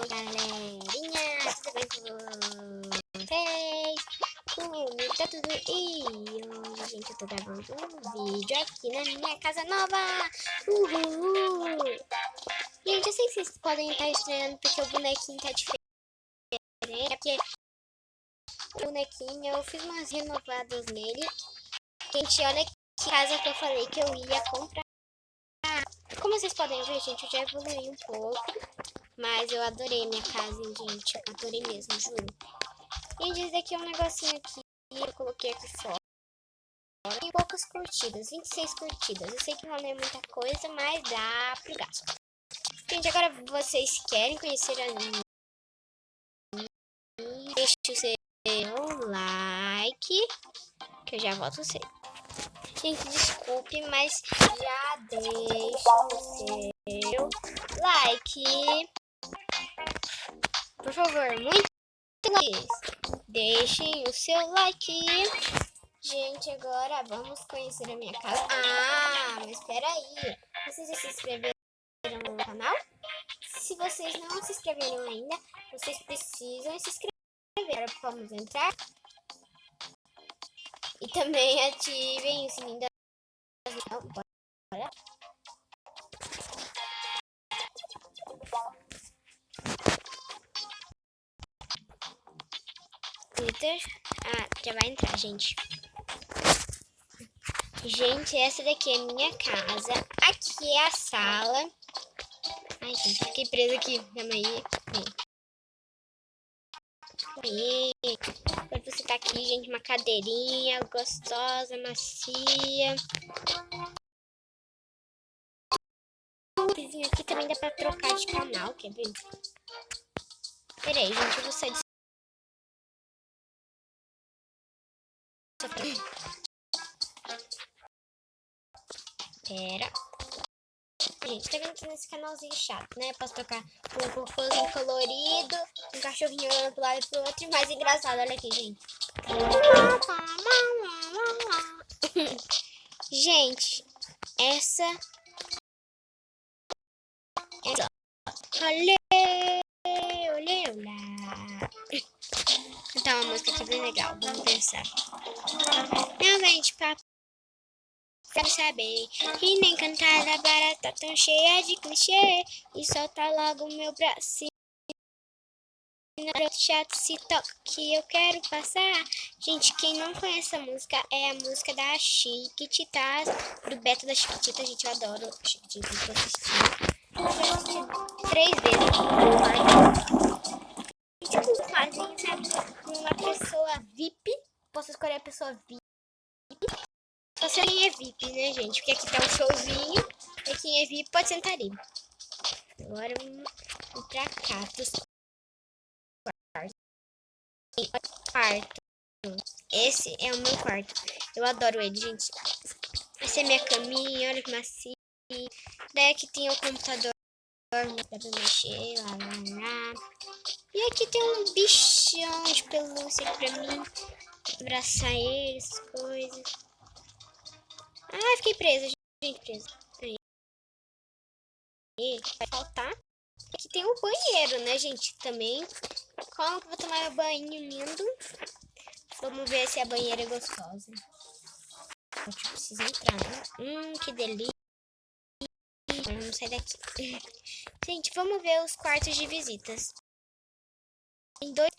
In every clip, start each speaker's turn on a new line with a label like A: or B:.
A: galerinha, tudo bem com vocês? Comigo tá tudo e hoje, gente, eu tô gravando um vídeo aqui na minha casa nova. Uhul! Gente, eu sei que vocês podem estar estranhando porque o bonequinho tá diferente, porque o bonequinho, eu fiz umas renovadas nele. Gente, olha que casa que eu falei que eu ia comprar. Como vocês podem ver, gente, eu já evoluí um pouco. Mas eu adorei minha casa, hein, gente. Adorei mesmo, juro. E diz aqui um negocinho aqui. Eu coloquei aqui fora. Tem poucas curtidas, 26 curtidas. Eu sei que não é muita coisa, mas dá pro gasto. Gente, agora vocês querem conhecer a minha? Deixe o seu like, que eu já volto cedo. Gente, desculpe, mas já deixa o seu like. Por favor, muito like. Deixem o seu like. Gente, agora vamos conhecer a minha casa. Ah, mas espera aí. Vocês já se inscreveram no canal? Se vocês não se inscreveram ainda, vocês precisam se inscrever. Agora vamos entrar. E também ativem o sininho da... Não, bora. Twitter. Ah, já vai entrar, gente. Gente, essa daqui é minha casa. Aqui é a sala. Ai, gente, fiquei presa aqui. Calma aí. Pra você tá aqui, gente, uma cadeirinha gostosa, macia. O vizinho aqui também dá pra trocar de canal, quer ver? Pera aí, gente, eu vou sair disso. Pera. Gente, tá vendo que nesse canalzinho chato, né? Posso tocar um cocôzinho colorido, um cachorrinho olhando pro lado e pro outro. E mais engraçado, olha aqui, gente. Gente, essa... Olê, olê, olá. Então, uma música aqui bem legal, vamos pensar. Realmente, papo. Quero saber, e nem cantar da barata tão cheia de clichê. E solta logo o meu bracinho. Chato se toca que eu quero passar. Gente, quem não conhece a música é a música da Chiquititas, do Beto da Chiquitita. Gente, eu adoro Chiquititas, tô assistindo. Eu assisti 3 vezes. Tipo, fazem, sabe, uma pessoa VIP. Posso escolher a pessoa VIP. Só se alguém é VIP, né, gente? Porque aqui tá um showzinho. E quem é VIP pode sentar ali. Agora vamos pra cá. Quarto. Esse é o meu quarto. Eu adoro ele, gente. Essa é a minha caminha. Olha que macio. Daí aqui tem o computador. Dá pra mexer. Lá. E aqui tem um bichão de pelúcia aqui pra mim. Abraçar ele, essas coisas. Ah, fiquei presa, gente, presa. Aí. Vai faltar. Aqui tem um banheiro, né, gente? Também. Como que eu vou tomar meu banho lindo? Vamos ver se a banheira é gostosa. Eu preciso entrar, né? Que delícia. Vamos sair daqui. Gente, vamos ver os quartos de visitas. Tem 2.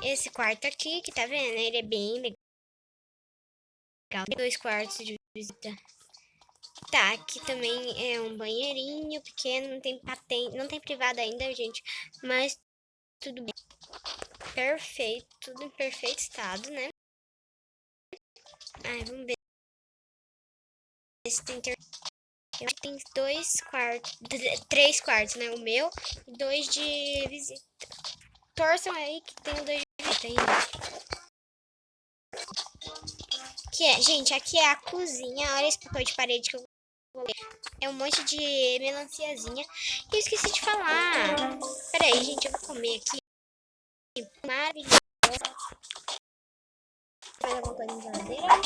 A: Esse quarto aqui, que tá vendo? Ele é bem legal. Tem 2 quartos de visita. Tá, aqui também é um banheirinho pequeno, não tem patente, não tem privado ainda, gente, mas tudo bem. Perfeito, tudo em perfeito estado, né? Ai, vamos ver se tem eu acho que tem 2 quartos, 3 quartos, né? O meu e 2 de visita. Torçam aí que tem 2 de visita ainda. Que é, gente, aqui é a cozinha. Olha esse papel de parede que eu coloquei. É um monte de melanciazinha. E eu esqueci de falar. Pera aí, gente, eu vou comer aqui. Maravilhoso. Mais alguma coisa na geladeira?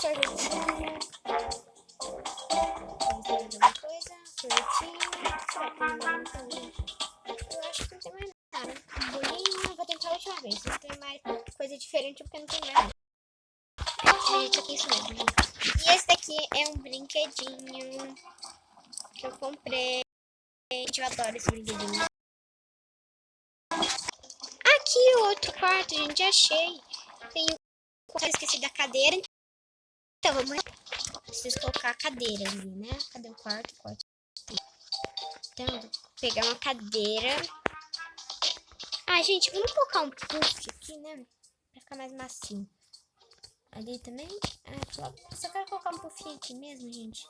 A: Sorvetinho. Vamos ter mais alguma coisa? Sorvetinho. Será que não vai então, gente? Eu acho que vezes. Se tem mais coisa diferente, porque não tem nada. Gente, aqui isso mesmo, gente. E esse daqui é um brinquedinho que eu comprei. Gente, eu adoro esse brinquedinho. Aqui o outro quarto, gente, achei. Tem um... esqueci da cadeira. Então, vamos... Preciso colocar a cadeira ali, né? Cadê o quarto? Então, vou pegar uma cadeira. Ah, gente, vamos colocar um puff aqui, né? Pra ficar mais macio. Ali também. Ah, só quero colocar um puff aqui mesmo, gente.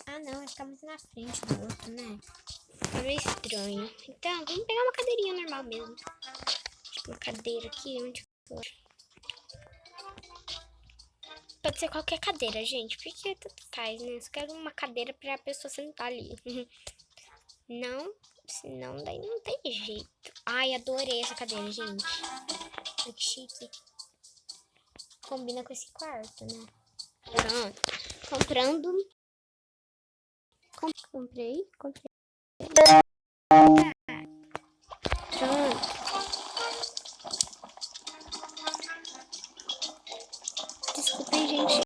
A: Ah, não, vai ficar muito na frente do outro, né? Tá meio estranho. Então, vamos pegar uma cadeirinha normal mesmo. Tipo, uma cadeira aqui, onde for. Pode ser qualquer cadeira, gente. Porque tanto faz, né? Só quero uma cadeira pra pessoa sentar ali. Não, senão daí não tem jeito. Ai, adorei essa cadeira, gente. Olha que chique. Combina com esse quarto, né? Pronto. Comprei. Pronto. Desculpem, gente.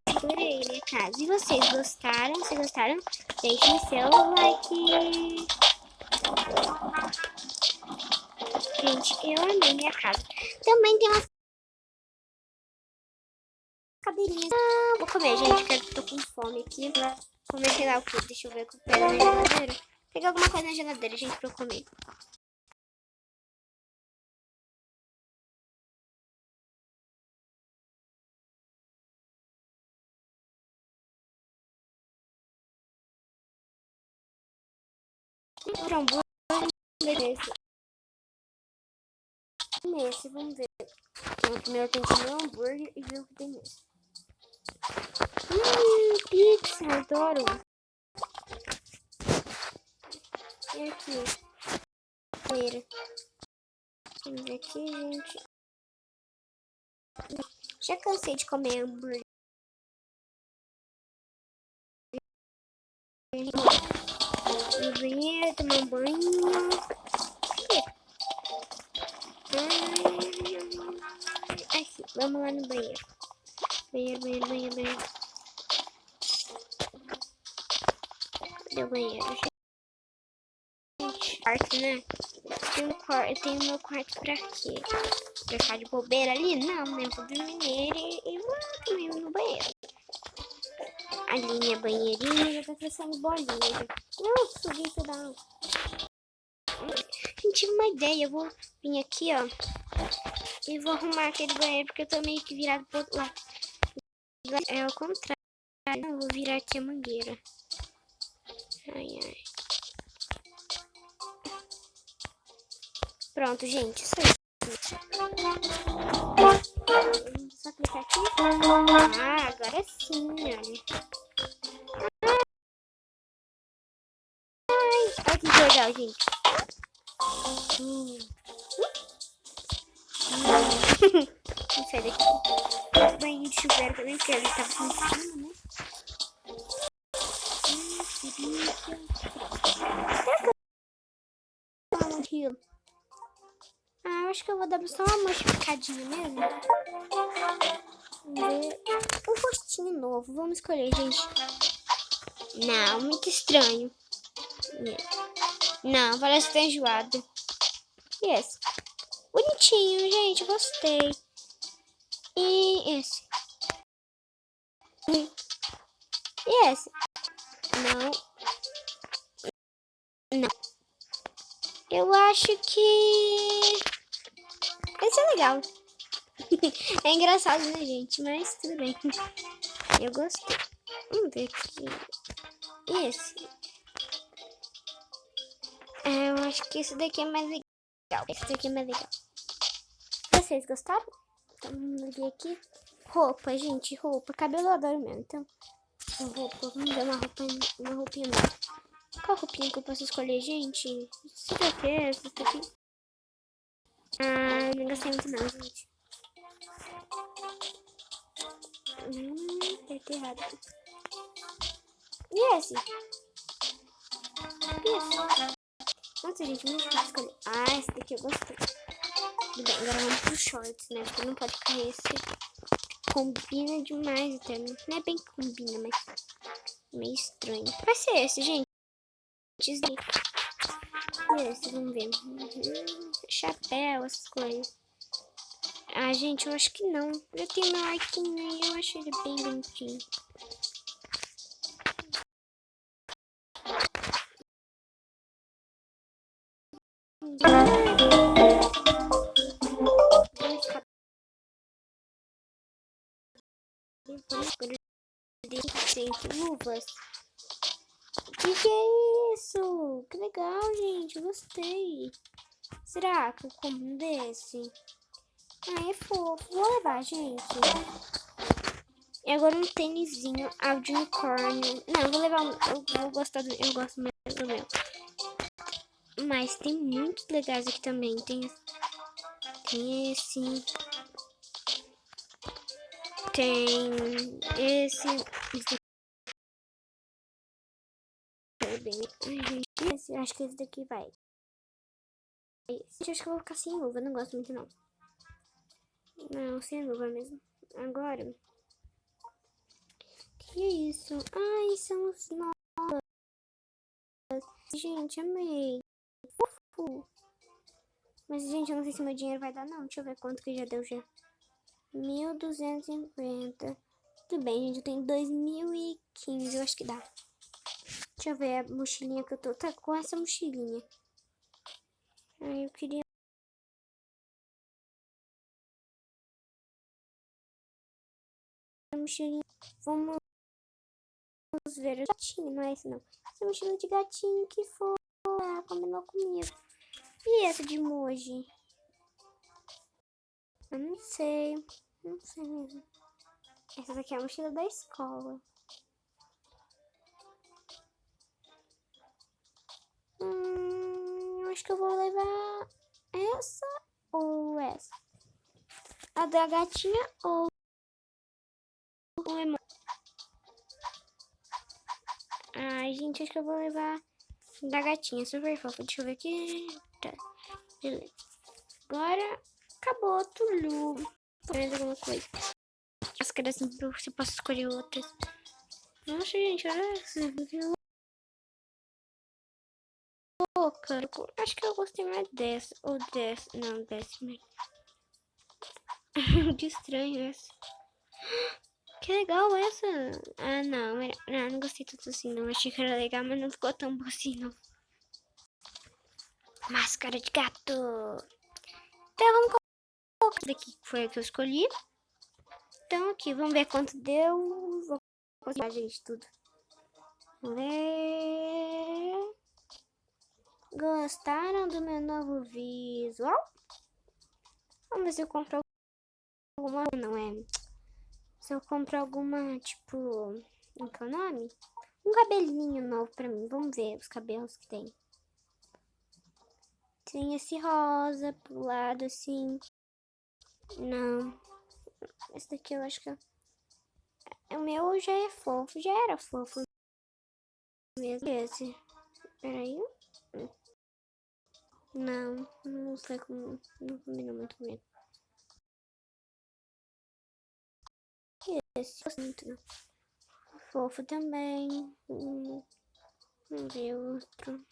A: Adorei minha casa. E vocês gostaram? Se gostaram, deixem seu like. Gente, eu amei minha casa. Também tem umas cadeirinhas. Ah, vou comer, gente, que eu tô com fome aqui. Comer, sei lá o que. Deixa eu ver o que eu pego na geladeira. Pegar alguma coisa na geladeira, gente, pra eu comer. Um hambúrguer nesse, vamos ver. Então, primeiro tem que comer um hambúrguer e ver o que tem nesse. Pizza, adoro. E aqui, banheira. Vamos ver aqui, gente. Já cansei de comer hambúrguer. No banheiro, tomar um banho. Aqui, vamos lá no banheiro. Banheiro. Cadê o banheiro, gente? Quarto, né? Eu tenho meu quarto pra quê? Pra ficar de bobeira ali? Não, né? Vou dormir nele e vou dormir no banheiro. Ali minha banheirinha já tá crescendo bolinha. Não, subi toda a água. Tive uma ideia, eu vou vir aqui, ó. E vou arrumar aquele banheiro, porque eu tô meio que virado pro outro lado. É ao contrário. Eu vou virar aqui a mangueira. Ai. Pronto, gente. Isso aí. Vamos só clicar aqui. Ah, agora sim, olha. Olha que legal, gente. Vamos sair daqui. Banho de chuveiro também, porque ele tava com cima, né? Aquilo. Ah, eu acho que eu vou dar só uma modificadinha mesmo. Vamos ver. Um rostinho novo. Vamos escolher, gente. Não, muito estranho. Não, parece que tá enjoado. Yes. Bonitinho, gente. Gostei. E esse. E esse. Não. Eu acho que esse é legal. É engraçado, né, gente? Mas tudo bem. Eu gostei. Vamos ver aqui. E esse? Eu acho que esse daqui é mais legal. Esse daqui é mais legal. Vocês gostaram? Então, vamos ver aqui. Roupa, gente. Roupa. Cabelo eu adoro mesmo. Então, roupa. Vamos ver uma roupinha nova. Qual roupinha que eu posso escolher, gente? Essa daqui, essa daqui. Ah, não gostei muito não, gente. Tá errado. E esse? Isso. Nossa, gente, muito difícil escolher. Ah, esse daqui eu gostei. Tudo bem, agora vamos pro shorts, né? Porque não pode ficar esse. Combina demais até. Não é bem que combina, mas meio estranho. Vai ser esse, gente. Esse, vamos ver. Chapéu, essas coisas. Ah, gente, eu acho que não. Eu tenho meu arquinho e eu acho ele bem bonitinho. Gente, luvas. Que é isso? Que legal, gente. Eu gostei. Será que eu como um desse? Ah, é fofo. Vou levar, gente. E agora um tênisinho de unicórnio. Não, eu vou levar um. Eu vou gostar do. Eu gosto mais do meu. Mas tem muitos legais aqui também. Tem esse. Tem esse. Bem. Ai, gente. Esse, acho que esse daqui vai. Esse, acho que eu vou ficar sem luva. Não gosto muito, não. Não, sem luva mesmo. Agora. Que é isso? Ai, são os novos. Gente, amei. Fofo. Mas, gente, eu não sei se meu dinheiro vai dar, não. Deixa eu ver quanto que já deu já. 1.250. Tudo bem, gente. Eu tenho 2015. Eu acho que dá. Deixa eu ver a mochilinha que eu tô. Tá com essa mochilinha. Ai, eu queria. A mochilinha. Vamos ver. Gatinho, não é esse não. Essa mochila de gatinho que foi. Combinou comigo. E essa de emoji? Eu não sei. Não sei mesmo. Essa daqui é a mochila da escola. Eu acho que eu vou levar essa ou essa. A da gatinha ou o emoji. Ai, gente, acho que eu vou levar da gatinha. Super fofa. Deixa eu ver aqui. Tá. Beleza. Agora acabou tudo. Mais alguma coisa. Máscara assim, se eu posso escolher outras. Nossa, gente, olha essa. Que louca. Acho que eu gostei mais dessa. Ou dessa. Não, dessa mesmo. Que estranho essa. Que legal essa. Ah, não. Não gostei tanto assim, não. Achei que era legal, mas não ficou tão bom assim, não. Máscara de gato. Então, vamos colocar essa daqui, que foi a que eu escolhi. Então, aqui, vamos ver quanto deu. Vou colocar, gente, tudo. Gostaram do meu novo visual? Vamos ver se eu compro alguma. Não é? Se eu compro alguma, tipo. Como que é o nome? Um cabelinho novo pra mim. Vamos ver os cabelos que tem. Tem esse rosa pro lado, assim. Não. Esse daqui eu acho que... O meu já é fofo. Já era fofo mesmo. Esse. Peraí. Não. Não sei como... Não combina muito comigo. Esse. Muito, não. Fofo também. Vamos ver outro.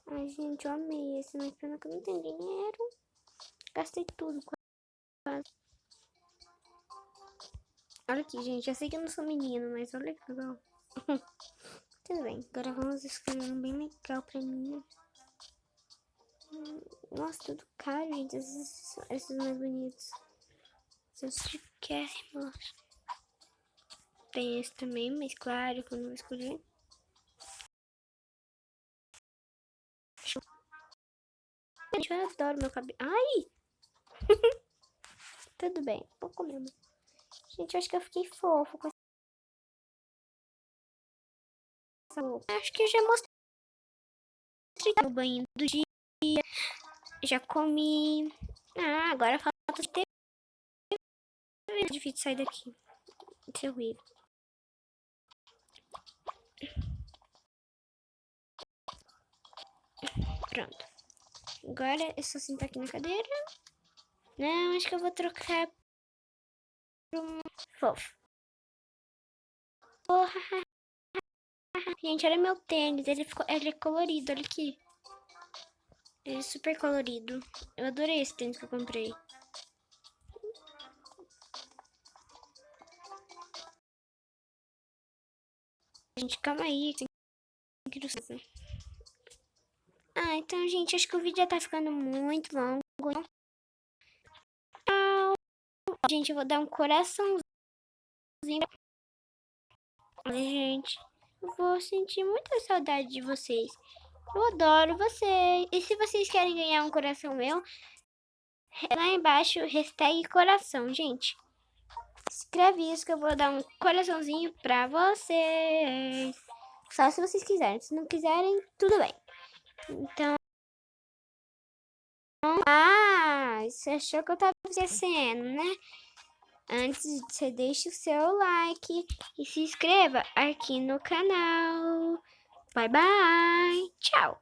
A: Ai, gente, eu amei esse. Mas pena que eu não tenho dinheiro. Gastei tudo quase. Olha aqui, gente. Eu sei que eu não sou menino, mas olha que legal. Tudo bem. Agora vamos escolher um bem legal pra mim. Nossa, tudo caro, gente. Esses mais bonitos. Esses chiquérrimos. Tem esse também, mas claro que eu não vou escolher. Gente, eu adoro meu cabelo. Ai! Tudo bem. Vou comer. Gente, eu acho que eu fiquei fofo com essa roupa. Acho que eu já mostrei o banho do dia. Já comi. Ah, agora falta ter. É difícil sair daqui. Isso é horrível. Pronto. Agora é só sentar aqui na cadeira. Não, acho que eu vou trocar por um fofo. Oh, gente, olha meu tênis. Ele é colorido, olha aqui. Ele é super colorido. Eu adorei esse tênis que eu comprei. Gente, calma aí. Então, gente, acho que o vídeo já tá ficando muito longo. Tchau. Gente, eu vou dar um coraçãozinho. Gente, eu vou sentir muita saudade de vocês. Eu adoro vocês. E se vocês querem ganhar um coração meu, lá embaixo, hashtag coração, gente. Escreve isso que eu vou dar um coraçãozinho pra vocês. Só se vocês quiserem. Se não quiserem, tudo bem. Então... você achou que eu tava esquecendo, né? Antes, você deixa o seu like e se inscreva aqui no canal. Bye, bye. Tchau.